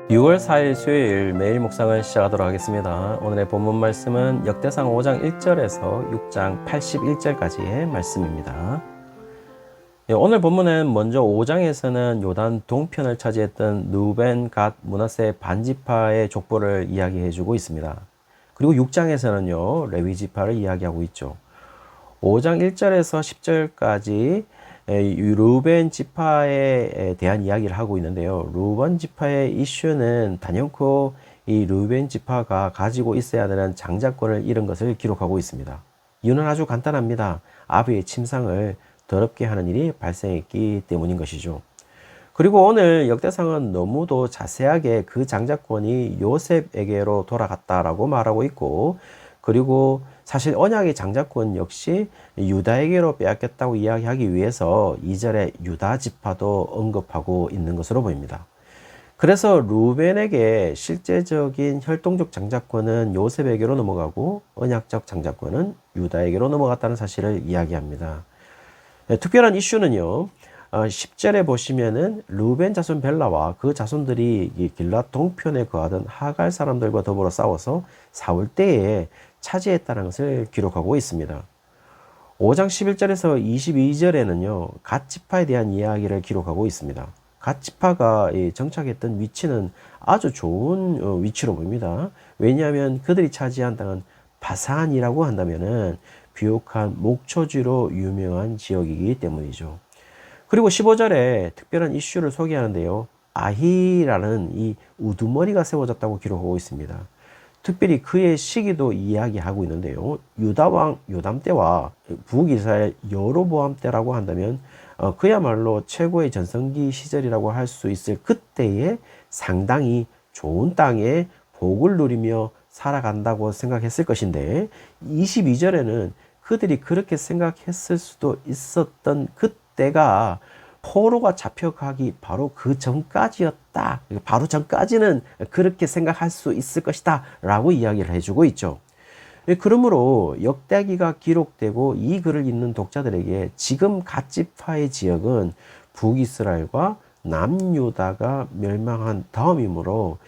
6월 4일 수요일 매일 묵상을 시작하도록 하겠습니다. 오늘의 본문 말씀은 역대상 5장 1절에서 6장 81절까지의 말씀입니다. 오늘 본문은 먼저 5장에서는 요단 동편을 차지했던 르우벤, 갓, 므낫세 반지파의 족보를 이야기해 주고 있습니다. 그리고 6장에서는요 레위 지파를 이야기하고 있죠. 5장 1절에서 10절까지 르우벤 지파에 대한 이야기를 하고 있는데요. 르우벤 지파의 이슈는 단연코 이 르우벤 지파가 가지고 있어야 되는 장자권을 잃은 것을 기록하고 있습니다. 이유는 아주 간단합니다. 아비의 침상을 더럽게 하는 일이 발생했기 때문인 것이죠. 그리고 오늘 역대상은 너무도 자세하게 그 장자권이 요셉에게로 돌아갔다라고 말하고 있고, 그리고 사실 언약의 장자권 역시 유다에게로 빼앗겼다고 이야기하기 위해서 2절에 유다 지파도 언급하고 있는 것으로 보입니다. 그래서 루벤에게 실제적인 혈통적 장자권은 요셉에게로 넘어가고 언약적 장자권은 유다에게로 넘어갔다는 사실을 이야기합니다. 특별한 이슈는요, 10절에 보시면은 루벤 자손 벨라와 그 자손들이 길랏 동편에 거하던 하갈 사람들과 더불어 싸워서 사울 때에 차지했다는 것을 기록하고 있습니다. 5장 11절에서 22절에는요, 갓 지파에 대한 이야기를 기록하고 있습니다. 갓 지파가 정착했던 위치는 아주 좋은 위치로 보입니다. 왜냐하면 그들이 차지한 땅은 바산이라고 한다면은 비옥한 목초지로 유명한 지역이기 때문이죠. 그리고 15절에 특별한 이슈를 소개하는데요. 아히라는 이 우두머리가 세워졌다고 기록하고 있습니다. 특별히 그의 시기도 이야기하고 있는데요. 유다왕 요담 때와 북이스라엘 여로보암 때라고 한다면 그야말로 최고의 전성기 시절이라고 할 수 있을 그때에 상당히 좋은 땅에 복을 누리며 살아간다고 생각했을 것인데, 22절에는 그들이 그렇게 생각했을 수도 있었던 그때가 포로가 잡혀가기 바로 그 전까지였다. 바로 전까지는 그렇게 생각할 수 있을 것이다 라고 이야기를 해주고 있죠. 그러므로 역대기가 기록되고 이 글을 읽는 독자들에게 지금 갓 지파의 지역은 북이스라엘과 남유다가 멸망한 다음이므로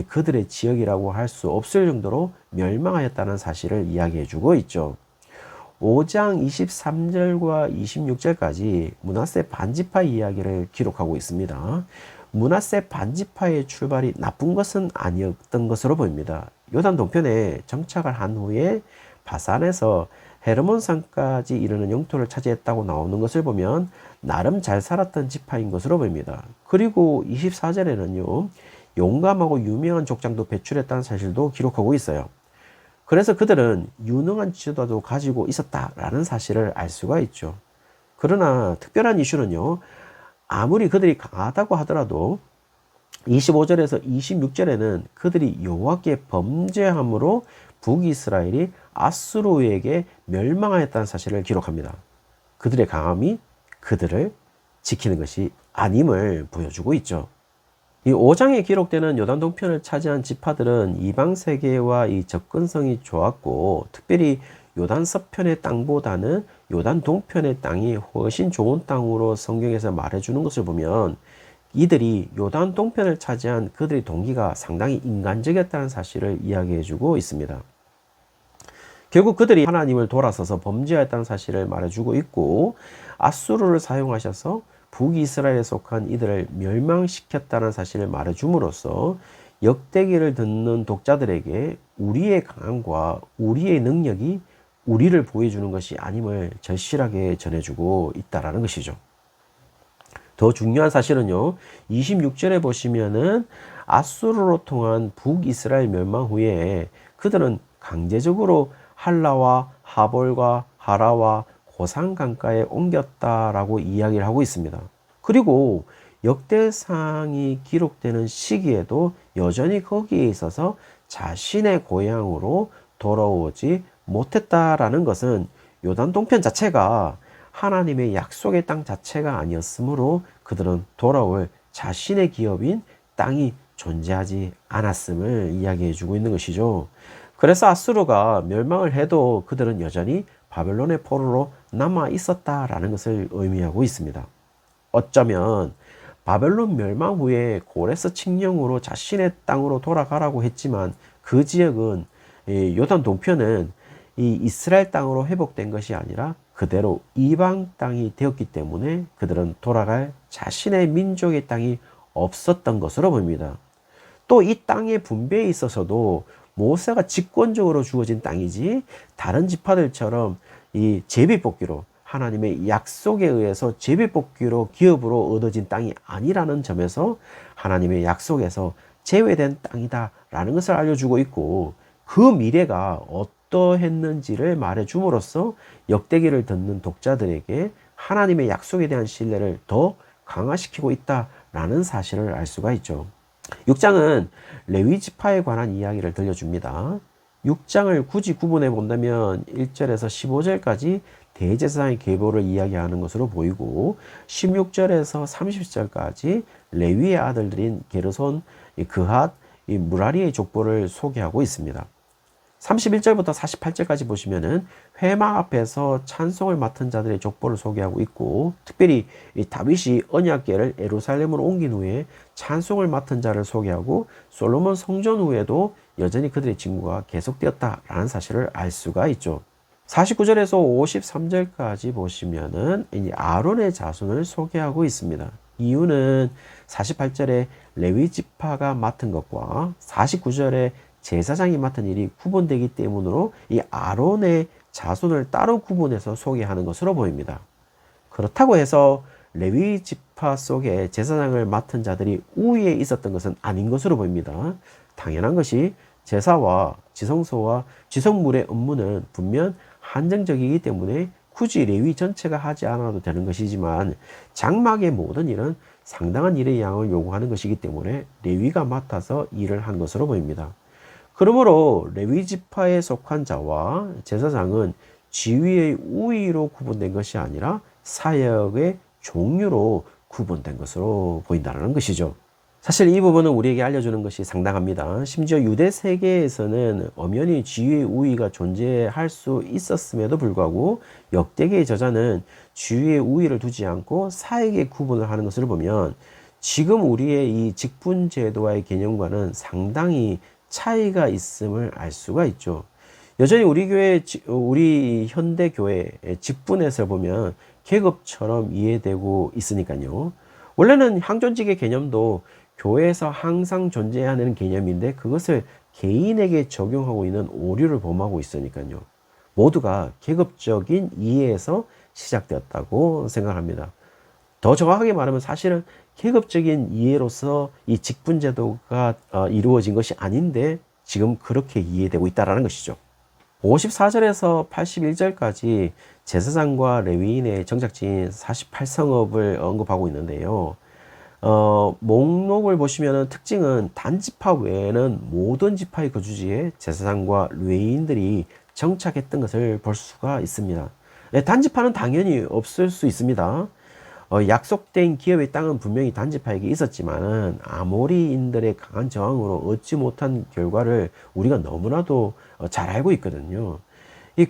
그들의 지역이라고 할 수 없을 정도로 멸망하였다는 사실을 이야기해 주고 있죠. 5장 23절과 26절까지 므낫세 반지파 이야기를 기록하고 있습니다. 므낫세 반지파의 출발이 나쁜 것은 아니었던 것으로 보입니다. 요단 동편에 정착을 한 후에 바산에서 헤르몬산까지 이르는 영토를 차지했다고 나오는 것을 보면 나름 잘 살았던 지파인 것으로 보입니다. 그리고 24절에는요, 용감하고 유명한 족장도 배출했다는 사실도 기록하고 있어요. 그래서 그들은 유능한 지도도 가지고 있었다라는 사실을 알 수가 있죠. 그러나 특별한 이슈는요, 아무리 그들이 강하다고 하더라도 25절에서 26절에는 그들이 여호와께 범죄함으로 북이스라엘이 아수르에게 멸망하였다는 사실을 기록합니다. 그들의 강함이 그들을 지키는 것이 아님을 보여주고 있죠. 이 5장에 기록되는 요단 동편을 차지한 지파들은 이방 세계와 이 접근성이 좋았고, 특별히 요단 서편의 땅보다는 요단 동편의 땅이 훨씬 좋은 땅으로 성경에서 말해주는 것을 보면 이들이 요단 동편을 차지한 그들의 동기가 상당히 인간적이었다는 사실을 이야기해주고 있습니다. 결국 그들이 하나님을 돌아서서 범죄하였다는 사실을 말해주고 있고, 아수르를 사용하셔서 북이스라엘에 속한 이들을 멸망시켰다는 사실을 말해줌으로써 역대기를 듣는 독자들에게 우리의 강함과 우리의 능력이 우리를 보여주는 것이 아님을 절실하게 전해주고 있다는 것이죠. 더 중요한 사실은요, 26절에 보시면은 아수르로 통한 북이스라엘 멸망 후에 그들은 강제적으로 할라와 하볼과 하라와 고산 강가에 옮겼다라고 이야기를 하고 있습니다. 그리고 역대상이 기록되는 시기에도 여전히 거기에 있어서 자신의 고향으로 돌아오지 못했다라는 것은 요단 동편 자체가 하나님의 약속의 땅 자체가 아니었으므로 그들은 돌아올 자신의 기업인 땅이 존재하지 않았음을 이야기해 주고 있는 것이죠. 그래서 아수르가 멸망을 해도 그들은 여전히 바벨론의 포로로 남아 있었다라는 것을 의미하고 있습니다. 어쩌면 바벨론 멸망 후에 고레스 칙령으로 자신의 땅으로 돌아가라고 했지만 그 지역은 요단 동편은 이 이스라엘 땅으로 회복된 것이 아니라 그대로 이방 땅이 되었기 때문에 그들은 돌아갈 자신의 민족의 땅이 없었던 것으로 보입니다. 또 이 땅의 분배에 있어서도 모세가 직권적으로 주어진 땅이지 다른 지파들처럼 이 제비뽑기로 하나님의 약속에 의해서 제비뽑기로 기업으로 얻어진 땅이 아니라는 점에서 하나님의 약속에서 제외된 땅이다라는 것을 알려주고 있고, 그 미래가 어떠했는지를 말해줌으로써 역대기를 듣는 독자들에게 하나님의 약속에 대한 신뢰를 더 강화시키고 있다라는 사실을 알 수가 있죠. 6장은 레위 지파에 관한 이야기를 들려줍니다. 6장을 굳이 구분해 본다면 1절에서 15절까지 대제사장의 계보를 이야기하는 것으로 보이고, 16절에서 30절까지 레위의 아들들인 게르손, 그핫, 무라리의 족보를 소개하고 있습니다. 31절부터 48절까지 보시면은 회막 앞에서 찬송을 맡은 자들의 족보를 소개하고 있고, 특별히 다윗이 언약궤를 예루살렘으로 옮긴 후에 찬송을 맡은 자를 소개하고, 솔로몬 성전 후에도 여전히 그들의 직무가 계속되었다라는 사실을 알 수가 있죠. 49절에서 53절까지 보시면은 이제 아론의 자손을 소개하고 있습니다. 이유는 48절에 레위 지파가 맡은 것과 49절에 제사장이 맡은 일이 구분되기 때문으로 이 아론의 자손을 따로 구분해서 소개하는 것으로 보입니다. 그렇다고 해서 레위 지파 속에 제사장을 맡은 자들이 우위에 있었던 것은 아닌 것으로 보입니다. 당연한 것이 제사와 지성소와 지성물의 업무는 분명 한정적이기 때문에 굳이 레위 전체가 하지 않아도 되는 것이지만, 장막의 모든 일은 상당한 일의 양을 요구하는 것이기 때문에 레위가 맡아서 일을 한 것으로 보입니다. 그러므로 레위 지파에 속한 자와 제사장은 지위의 우위로 구분된 것이 아니라 사역의 종류로 구분된 것으로 보인다는 것이죠. 사실 이 부분은 우리에게 알려주는 것이 상당합니다. 심지어 유대 세계에서는 엄연히 지위의 우위가 존재할 수 있었음에도 불구하고 역대기의 저자는 지위의 우위를 두지 않고 사역의 구분을 하는 것을 보면 지금 우리의 이 직분 제도와의 개념과는 상당히 차이가 있음을 알 수가 있죠. 여전히 우리 현대 교회의 직분에서 보면 계급처럼 이해되고 있으니까요. 원래는 항존직의 개념도 교회에서 항상 존재하는 개념인데 그것을 개인에게 적용하고 있는 오류를 범하고 있으니까요. 모두가 계급적인 이해에서 시작되었다고 생각합니다. 더 정확하게 말하면 사실은 계급적인 이해로서 이 직분제도가 이루어진 것이 아닌데 지금 그렇게 이해되고 있다는 것이죠. 54절에서 81절까지 제사장과 레위인의 정착지인 48성읍을 언급하고 있는데요. 목록을 보시면 특징은 단지파 외에는 모든 지파의 거주지에 제사장과 레위인들이 정착했던 것을 볼 수가 있습니다. 단지파는 당연히 없을 수 있습니다. 약속된 기업의 땅은 분명히 단지파에게 있었지만 아모리인들의 강한 저항으로 얻지 못한 결과를 우리가 너무나도 잘 알고 있거든요.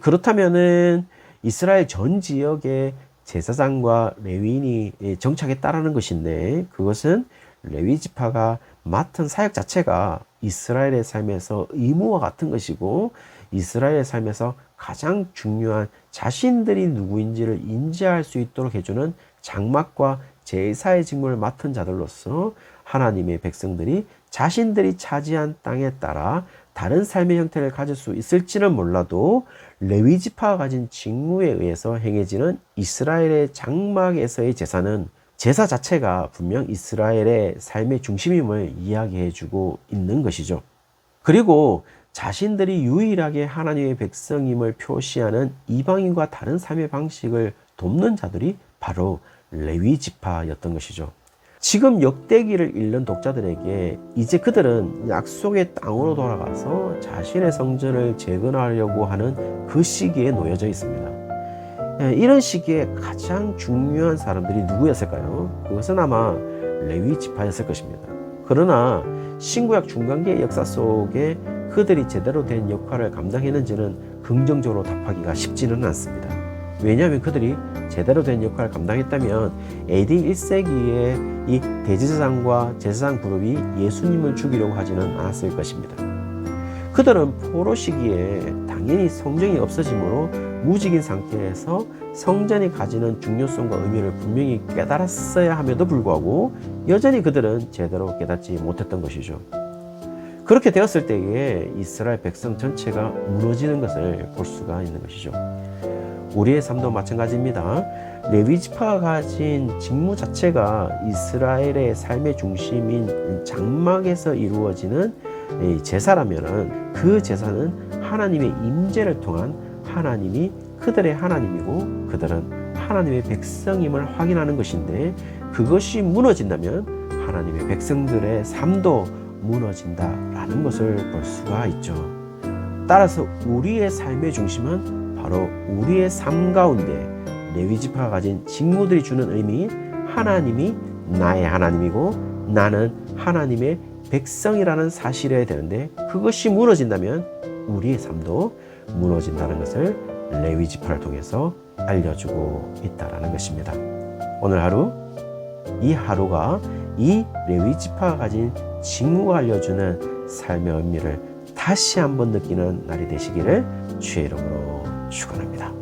그렇다면은 이스라엘 전 지역에 제사장과 레위인이 정착했다라는 것인데, 그것은 레위 지파가 맡은 사역 자체가 이스라엘의 삶에서 의무와 같은 것이고, 이스라엘의 삶에서 가장 중요한 자신들이 누구인지를 인지할 수 있도록 해주는 장막과 제사의 직무를 맡은 자들로서 하나님의 백성들이 자신들이 차지한 땅에 따라 다른 삶의 형태를 가질 수 있을지는 몰라도 레위 지파가 가진 직무에 의해서 행해지는 이스라엘의 장막에서의 제사는 제사 자체가 분명 이스라엘의 삶의 중심임을 이야기해주고 있는 것이죠. 그리고 자신들이 유일하게 하나님의 백성임을 표시하는 이방인과 다른 삶의 방식을 돕는 자들이 바로 레위 지파였던 것이죠. 지금 역대기를 읽는 독자들에게 이제 그들은 약속의 땅으로 돌아가서 자신의 성전을 재건하려고 하는 그 시기에 놓여져 있습니다. 이런 시기에 가장 중요한 사람들이 누구였을까요? 그것은 아마 레위 지파였을 것입니다. 그러나 신구약 중간기의 역사 속에 그들이 제대로 된 역할을 감당했는지는 긍정적으로 답하기가 쉽지는 않습니다. 왜냐하면 그들이 제대로 된 역할을 감당했다면 AD 1세기에 이 대제사장과 제사장 그룹이 예수님을 죽이려고 하지는 않았을 것입니다. 그들은 포로 시기에 당연히 성전이 없어지므로 무직인 상태에서 성전이 가지는 중요성과 의미를 분명히 깨달았어야 함에도 불구하고 여전히 그들은 제대로 깨닫지 못했던 것이죠. 그렇게 되었을 때에 이스라엘 백성 전체가 무너지는 것을 볼 수가 있는 것이죠. 우리의 삶도 마찬가지입니다. 레위 지파가 가진 직무 자체가 이스라엘의 삶의 중심인 장막에서 이루어지는 제사라면은 그 제사는 하나님의 임재를 통한 하나님이 그들의 하나님이고 그들은 하나님의 백성임을 확인하는 것인데, 그것이 무너진다면 하나님의 백성들의 삶도 무너진다라는 것을 볼 수가 있죠. 따라서 우리의 삶의 중심은 바로 우리의 삶 가운데 레위 지파가 가진 직무들이 주는 의미, 하나님이 나의 하나님이고 나는 하나님의 백성이라는 사실이어야 되는데, 그것이 무너진다면 우리의 삶도 무너진다는 것을 레위 지파를 통해서 알려주고 있다는 것입니다. 오늘 하루, 이 하루가 이 레위 지파가 가진 직무가 알려주는 삶의 의미를 다시 한번 느끼는 날이 되시기를 주의 이름으로 축원합니다.